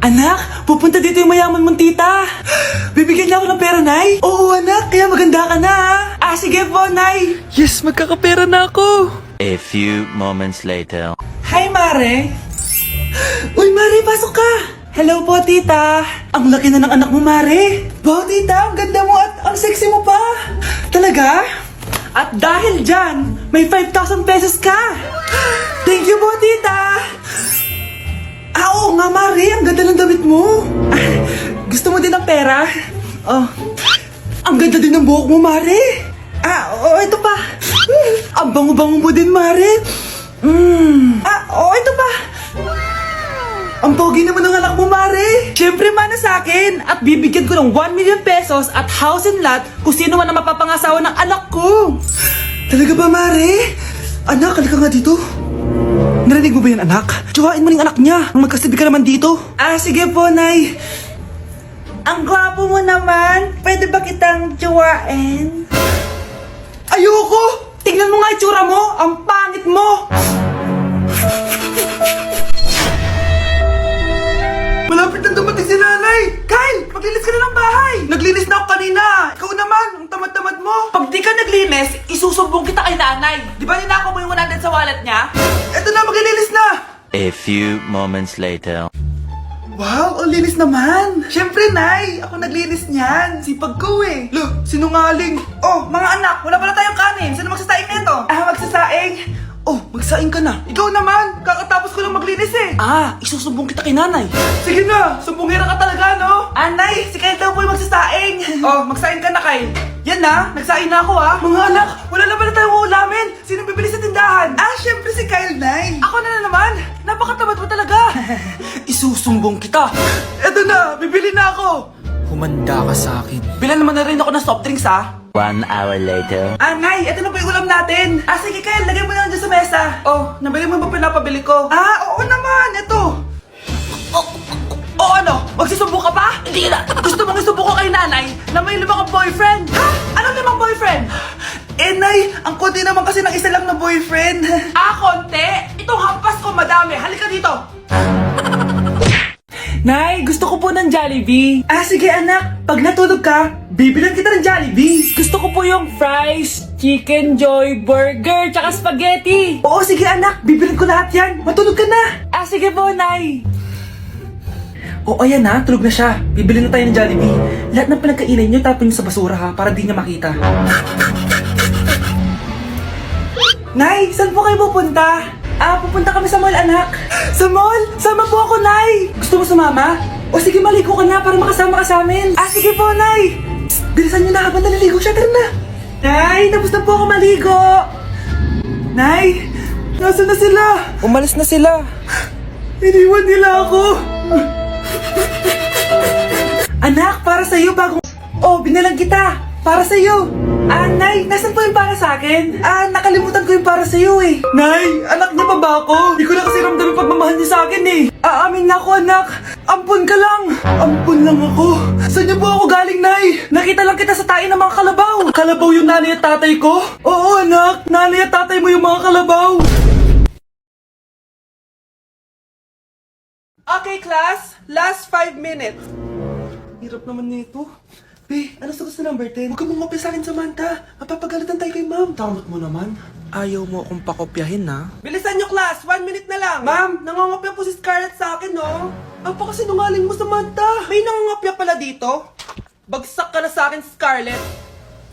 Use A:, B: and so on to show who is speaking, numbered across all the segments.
A: Anak, pupunta dito yung mayaman mong tita. Bibigyan niya ako ng pera, Nay. Oo, anak, kaya maganda ka na. Sige po, Nay. Yes, magkakapera na ako.
B: A few moments later.
A: Hi, Mare. Uy, Mare, pasok ka. Hello po, tita. Ang laki na ng anak mo, Mare. Wow, tita, ang ganda mo at ang sexy mo pa. Talaga? At dahil dyan, may 5,000 pesos ka. Thank you po, tita. Oo nga, Mare, ang ganda ng damit mo. Gusto mo din ng pera? Oh, ang ganda din ng buhok mo, Mare. Oo, ito pa. Ang bango-bango mo din, Mare. Ito pa. Ang pogi naman ng anak mo, Mare. Siyempre, mana sa akin. At bibigyan ko ng 1 million pesos at house and lot kung sino man ang mapapangasawa ng anak ko. Talaga ba, Mare? Anak, halika nga dito. Narinig mo ba yan, anak? Tsuhain mo ng anak niya. Magkasabay ka naman dito. Sige po, Nay. Ang gwapo mo naman. Pwede ba kitang tsuhain? Ayoko! Tingnan mo nga itsura mo. Ang pangit mo. Malapit na dumating si nanay! Kyle! Maglinis ka na ng bahay! Naglinis na ako kanina! Ikaw naman! Ang tamad-tamad mo! Pag di ka naglinis, isusumbong kita kay nanay! Di ba ninakaw mo yung 100 sa wallet niya? Eto na! Maglilinis na!
B: A few moments later.
A: Wow! Ang linis naman! Siyempre, Nay! Ako naglinis niyan! Sipag ko eh! Look! Sinungaling! Oh! Mga anak! Wala pala tayong kanin! Sino magsasaing nito? Magsasaing! Oh, magsaing ka na. Ikaw naman, kakatapos ko lang maglinis eh. Isusumbong kita kay nanay. Sige na, sumbongera ka talaga, no? Anay, si Kyle daw po yung magsasaing. Oh, magsaing ka na, Kyle. Yan na, nagsaing na ako Mga anak, wala na pala tayong uulamin. Sino bibili sa tindahan? Syempre si Kyle, Nay. Ako na naman. Napakatamad mo talaga. Isusumbong kita. Eto na, bibili na ako.
C: Humanda ka sa akin.
A: Bilan naman na rin ako ng soft drinks,
B: 1 hour later.
A: Nay, ito na po yung ulam natin. Sige, Kyle, lagay mo na lang dyan sa mesa. Oh, nabili mo ba pinapabili ko? Oo naman, ito. Ano? Magsusumbong ka pa? Hindi na. Gusto mong isumbong ko kay nanay na may 5 kang boyfriend? Anong 5 boyfriend? Nay, ang konti naman kasi ng isa lang na boyfriend. Konti? Itong hampas ko madami. Halika dito. Nay, gusto ko po ng Jollibee. Sige anak, pag natulog ka, bibilan kita ng Jollibee. Gusto ko po yung fries, chicken joy, burger, tsaka spaghetti. Oo, sige anak, bibilan ko lahat yan. Matulog ka na. Sige po, Nay. Ayan na, tulog na siya. Bibilin na tayo ng Jollibee. Lahat ng pinagkainan niyo, tapon niyo sa basura ha, para di niya makita. Nay, saan po kayo pupunta? Pupunta kami sa mall, anak. Sa mall? Sama po ako, Nay. Gusto mo sumama? Sige, maligo ka na para makasama ka sa amin. Sige po, Nay. Psst, bilisan niyo na habang naliligo siya. Tara na. Nay, tapos na po ako maligo. Nay, nasaan na sila?
C: Umalis na sila.
A: Iniwan nila ako. Anak, para sa'yo bagong... binalang kita. Para sa'yo. Nay, nasan po yung para sa akin? Nakalimutan ko yung para sa'yo eh. Nay, anak niya pa ba ako? Hindi ko na kasi ramdam yung pagmamahal niya sa akin eh. Amin na ako, anak. Ampun ka lang. Ampun lang ako. Saan niyo po ako galing, Nay? Nakita lang kita sa tae ng mga kalabaw. Kalabaw yung nanay at tatay ko? Oo, anak. Nanay at tatay mo yung mga kalabaw. Okay, class. Last 5 minutes. Hirap naman nito. Ano sagot sa number 10? Huwag ka mong sa akin, Samantha. Mapapagalitan tayo kay ma'am. Tamot mo naman.
C: Ayaw mo akong pakopyahin, ha?
A: Bilisan nyo, class. 1 minute na lang. Ma'am, nangangopya po si Scarlett sa akin, no? Sinungaling mo, Samantha. May nangangopya pala dito. Bagsak ka na sa akin, Scarlett.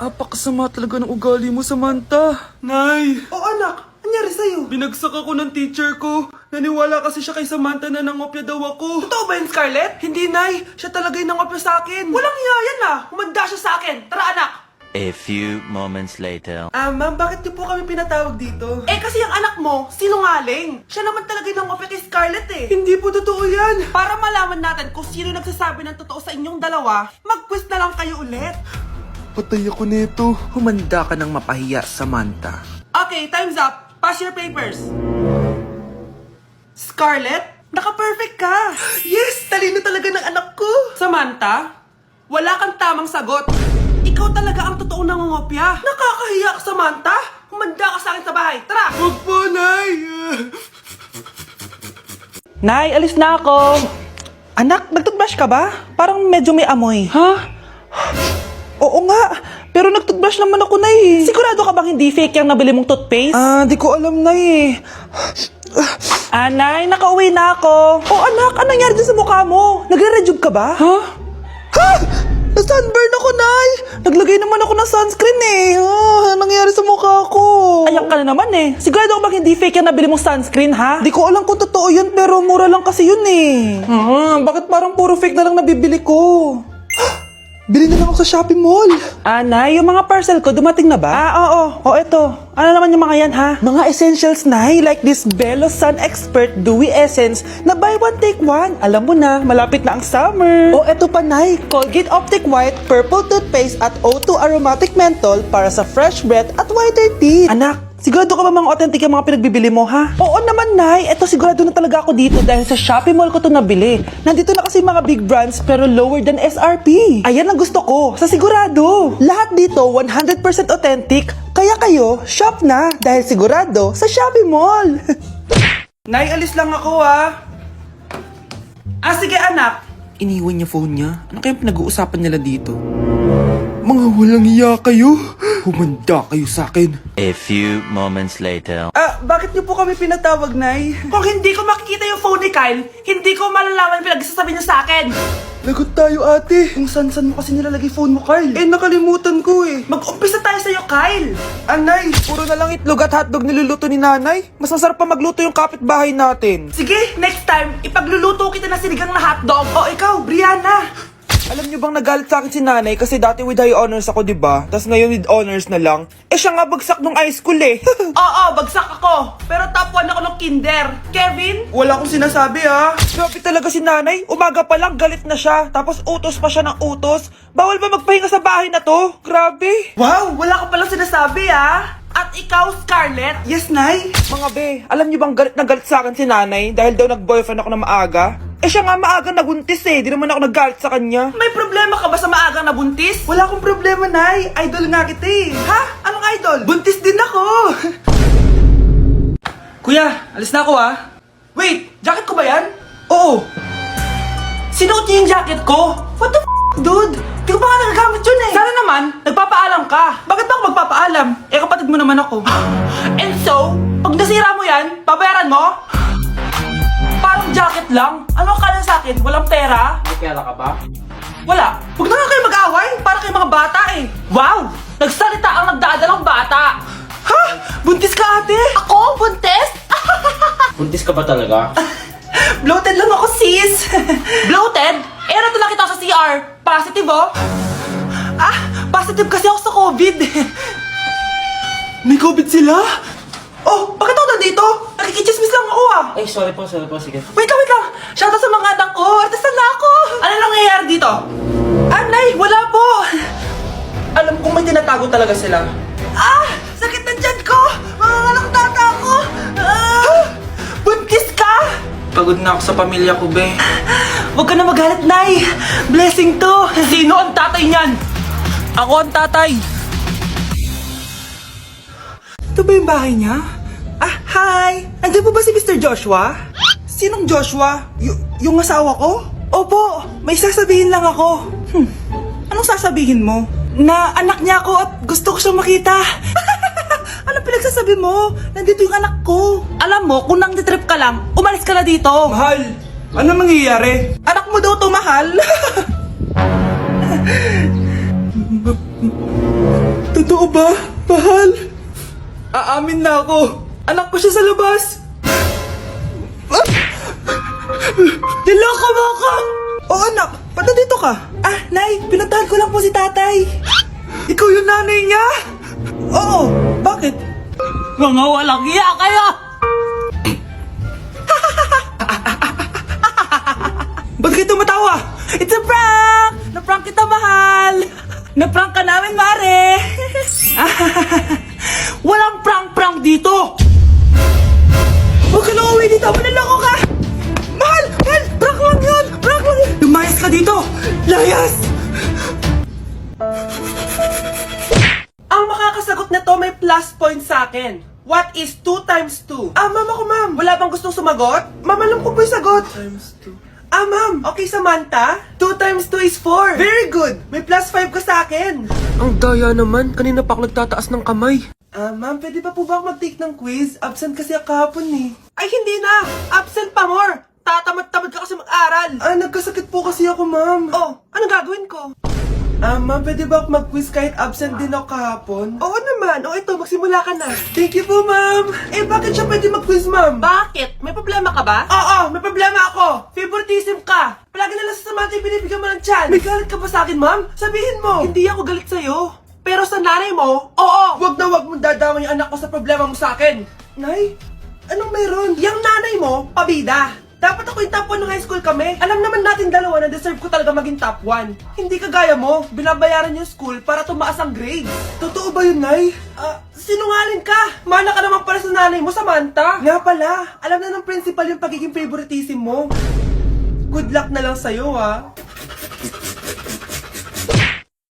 C: Apakasama talaga ng ugali mo, Samantha.
A: Nay! Anak. Anyari sa'yo?
C: Binagsak ako ng teacher ko. Naniwala kasi siya kay Samantha na nangopya daw ako.
A: Totoo ba yun, Scarlett? Hindi, Nay. Siya talaga yung nangopya sa akin. Walang iya yan, Humanda siya sa akin. Tara, anak.
B: A few moments later.
A: Ma'am, bakit niyo po kami pinatawag dito? Kasi yung anak mo, sinungaling. Siya naman talaga yung nangopya kay Scarlett eh. Hindi po totoo yan. Para malaman natin kung sino nagsasabi ng totoo sa inyong dalawa, mag-quiz na lang kayo ulit.
C: Patay ako nito. Humanda ka ng mapahiya, Samantha.
A: Okay, time's up. Pass your papers. Scarlett, naka-perfect ka. Yes, talino talaga ng anak ko. Samantha, wala kang tamang sagot. Ikaw talaga ang totoong nangungopya. Nakakahiya ka, Samantha. Humanda ka sa akin sa bahay. Tara!
C: Huwag po, Nay!
A: Nay, alis na ako. Anak, nagtoothbrush ka ba? Parang medyo may amoy. Ha? Oo nga, pero nagtoothbrush naman ako, Nay. Sigurado ka bang hindi fake yung nabili mong toothpaste? Di ko alam, Nay. Nay, nakauwi na ako. Oh, anak, anong nangyari dyan sa mukha mo? Nagre-rejuve ka ba? Ha? Na-sunburn ako, Nay. Naglagay naman ako ng sunscreen eh. Anong nangyari sa mukha ko? Ayak ka na naman eh. Sigurado ka bang hindi fake yung nabili mong sunscreen, ha? Di ko alam kung totoo yun, pero mura lang kasi yun eh. Bakit parang puro fake na lang nabibili ko? Bili na lang ako sa Shopee Mall. Nay, yung mga parcel ko, dumating na ba? Oo. O, eto. Ano naman yung mga yan, ha? Mga essentials, Nay, like this Belo Sun Expert Dewy Essence na buy one, take one. Alam mo na, malapit na ang summer. O, eto pa, Nay. Colgate Optic White Purple Toothpaste at O2 Aromatic Menthol para sa fresh breath at whiter teeth. Anak, sigurado ka ba mga authentic yung mga pinagbibili mo, ha? Oo naman, Nay. Eto, sigurado na talaga ako dito dahil sa Shopee Mall ko to nabili. Nandito na kasi mga big brands pero lower than SRP. Ayan ang gusto ko, sa sigurado. Lahat dito 100% authentic, kaya kayo, shop na dahil sigurado sa Shopee Mall. Nay, alis lang ako, ha? Sige, anak. Iniwan niya phone niya. Ano kayang pinag-uusapan nila dito? Mga walang iya kayo. Humanda kayo sa akin.
B: A few moments later.
A: Bakit niyo po kami pinatawag, Nay? Kung hindi ko makikita yung phone ni Kyle, hindi ko malalaman pinagsasabi niya sa akin. Lagot tayo, ate. Kung san-san mo kasi nilalagay phone mo, Kyle? Nakalimutan ko eh. Mag-umpisa tayo sa'yo, Kyle. Nay, puro na lang itlog at hotdog niluluto ni nanay. Mas masarap pa magluto yung kapitbahay natin. Sige, next time, ipagluluto kita ng sinigang na hotdog. O ikaw, Brianna. Alam niyo bang nagalit sa akin si nanay kasi dati with high honors ako, diba? Tapos ngayon with honors na lang. Siya nga bagsak nung high school eh. Oo, bagsak ako. Pero top 1 ako nung kinder. Kevin? Wala akong sinasabi, ha. Grabe talaga si nanay. Umaga pa lang galit na siya. Tapos utos pa siya ng utos. Bawal ba magpahinga sa bahay na to? Grabe. Wow, wala ka palang sinasabi, ha. At ikaw, Scarlett? Yes, Nay. Mga be, alam niyo bang galit na galit sa akin si nanay dahil daw nag-boyfriend ako na maaga? Siya nga maagang nabuntis eh. Di naman ako naggalit sa kanya. May problema ka ba sa maagang nabuntis? Wala akong problema, Nay. Idol nga kita eh. Ha? Anong idol? Buntis din ako. Kuya, alis na ako ah. Wait, jacket ko ba yan? Oo. Sinuot niyo yung jacket ko? What the dude? Di ko pa nga nagagamit yun eh. Sana naman, nagpapaalam ka. Bakit ba ako magpapaalam? Kapatid mo naman ako. And so, pag nasira mo yan, babayaran mo? Parang jacket lang? Ano ang kanan sa akin? Walang pera?
C: May pera ka ba?
A: Wala. Huwag na nga kayo mag-away. Para kayo mga bata eh. Wow! Nagsalita ang nagdadalang bata. Ha? Buntis ka, ate? Ako? Buntis?
C: Buntis ka ba talaga?
A: Bloated lang ako, sis. Bloated? Nato lang kita sa CR. Positive, oh. Positive kasi ako sa COVID. May COVID sila? Oh, bakit ako nandito? Nakikichismis lang ako ah.
C: Ay, sorry po, sige.
A: Wait lang. Shoutout sa mga anak ko. Artisan na ako. Ano lang nangyayari dito? Nay, wala po. Alam kong may tinatago talaga sila. Sakit na dyan ko. Mga tata ko. Buntis ka? Pagod na ako sa pamilya ko, be. Huwag ka na magalit, Nay. Blessing to. Sino ang tatay niyan? Ako ang tatay. Ito ba yung bahay niya? Hi! Andiyan po ba si Mr. Joshua? Sinong Joshua? Yung asawa ko? Opo, may sasabihin lang ako. Anong sasabihin mo? Na anak niya ako at gusto ko siyang makita. Ano pinagsasabi mo? Nandito yung anak ko. Alam mo, kung nang-trip ka lang, umalis ka na dito. Mahal, ano mangyayari? Anak mo daw to, mahal. Totoo ba, mahal? Aamin na ako. Anak ko siya sa labas. Niloko mo ako! Oh, anak, ba't nandito ka? Nay, pinuntahan ko lang po si tatay. Ikaw yung nanay niya? Oo, bakit? Mga walang iya kayo! Ba't kayo tumatawa? It's a prank! Na-prank kita, mahal! Na-prank ka namin, mare! Walang prank-prank dito! Huwag ka na uwi dito! Manaloko ka! Mahal! Prank lang yun! Lumayas ka dito! Layas! Ang makakasagot na to may plus point sa akin. What is 2 times 2? Mama ko, ma'am. Wala bang gustong sumagot? Ma'am, alam ko po yung sagot. 2 times 2.
C: Ah, ma'am! Okay, Samantha? 2 times 2 is 4. Very good! May plus 5 ka sa akin. Ang daya naman. Kanina pa ako nagtataas ng kamay. Ah, ma'am, pwede pa po ba ako mag-take ng quiz? Absent kasi ako kahapon eh. Ay, hindi na! Absent pa more! Tatamad-tamad ka kasi mag-aral. Ah, nagkasakit po kasi ako, ma'am. Oh, anong gagawin ko? Ah, ma'am, pwede ba ako mag-quiz kahit absent din ako kahapon? Oo naman. O ito, magsimula ka na. Thank you po, ma'am. Eh, bakit siya pwede mag-quiz, ma'am? Bakit? May problema ka ba? Oo, may problema ako. Favoritism ka. Palagi na lang sa Samantha yung binibigyan mo ng chance. May galit ka ba sa akin, ma'am? Sabihin mo. Hindi ako galit sa'yo. Pero sa nanay mo, oo. Wag na wag mong dadama yung anak ko sa problema mo sa akin. Nay, anong meron? Yang nanay mo, pabida. Dapat ako yung top 1 ng high school kami. Alam naman natin dalawa na deserve ko talaga maging top 1. Hindi kagaya mo, binabayaran yung school para tumaas ang grade. Totoo ba yun, Nay? Sinungaling ka! Mana ka naman pala sa nanay mo, Samantha. Nga pala, alam na ng principal yung pagiging favoritism mo. Good luck na lang sa'yo, ha?